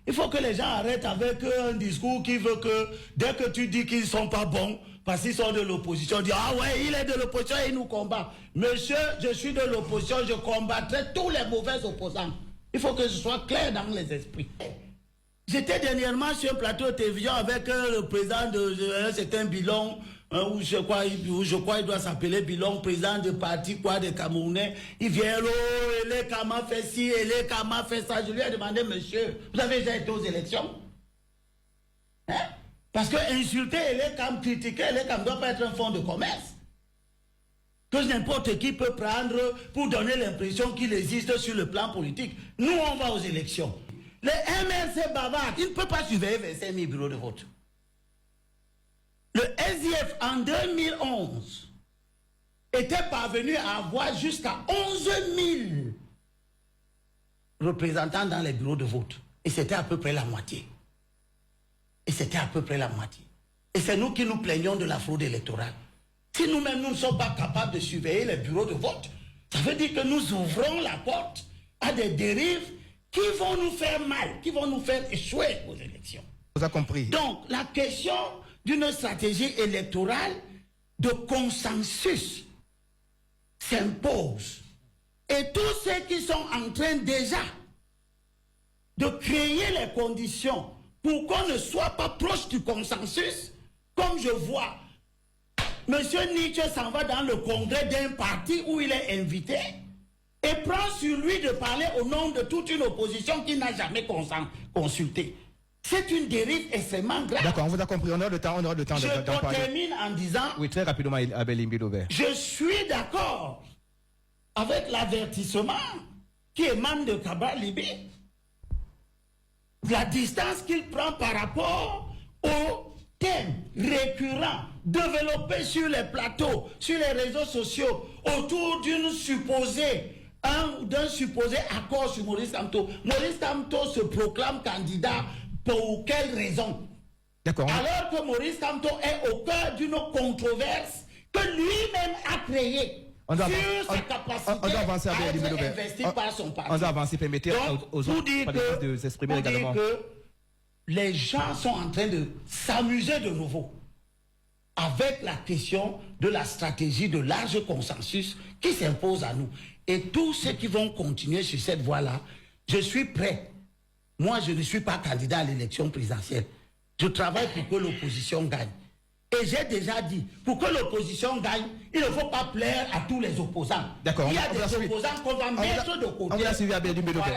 Il faut que les gens arrêtent avec un discours qui veut que dès que tu dis qu'ils ne sont pas bons, parce qu'ils sont de l'opposition, dire ah ouais, il est de l'opposition et il nous combat. Monsieur, je suis de l'opposition, je combattrai tous les mauvais opposants. Il faut que ce soit clair dans les esprits. J'étais dernièrement sur un plateau de télévision avec le président de certain Bilon, où je crois il doit s'appeler Bilon, président de parti quoi des Camerounais. Il vient là, et comment fait ci, et comment fait ça. Je lui ai demandé, monsieur, vous avez déjà été aux élections? Hein? Parce que insulter Elekam, critiquer Elekam ne doit pas être un fonds de commerce. Que n'importe qui peut prendre pour donner l'impression qu'il existe sur le plan politique. Nous, on va aux élections. Le MRC bavard, il ne peut pas surveiller 25 000 bureaux de vote. Le SDF en 2011 était parvenu à avoir jusqu'à 11 000 représentants dans les bureaux de vote. Et c'était à peu près la moitié. Et c'était à peu près la moitié. Et c'est nous qui nous plaignons de la fraude électorale. Si nous-mêmes nous ne sommes pas capables de surveiller les bureaux de vote, ça veut dire que nous ouvrons la porte à des dérives qui vont nous faire mal, qui vont nous faire échouer aux élections. Vous avez compris. Donc, la question d'une stratégie électorale de consensus s'impose. Et tous ceux qui sont en train déjà de créer les conditions pour qu'on ne soit pas proche du consensus, comme je vois, M. Nietzsche s'en va dans le congrès d'un parti où il est invité et prend sur lui de parler au nom de toute une opposition qui n'a jamais consulté. C'est une dérive extrêmement grave. D'accord, on vous a compris, on aura le temps, d'en parler. Je termine en disant... Oui, très rapidement, Abel Imbidover. Je suis d'accord avec l'avertissement qui émane de Cabral Libé. La distance qu'il prend par rapport aux thèmes récurrents développés sur les plateaux, sur les réseaux sociaux, autour d'un supposé accord sur Maurice Kamto. Maurice Kamto se proclame candidat pour quelle raison? D'accord. Alors que Maurice Kamto est au cœur d'une controverse que lui-même a créée. Sur sa capacité à être investi par son parti. On doit avancer, permettez aux autres de s'exprimer également. Que les gens sont en train de s'amuser de nouveau avec la question de la stratégie de large consensus qui s'impose à nous. Et tous ceux qui vont continuer sur cette voie-là, je suis prêt. Moi, je ne suis pas candidat à l'élection présidentielle. Je travaille pour que l'opposition gagne. Et j'ai déjà dit, pour que l'opposition gagne, il ne faut pas plaire à tous les opposants. D'accord. Il y a des opposants qu'on va mettre de côté. On vous a suivi à Abel Imbidover.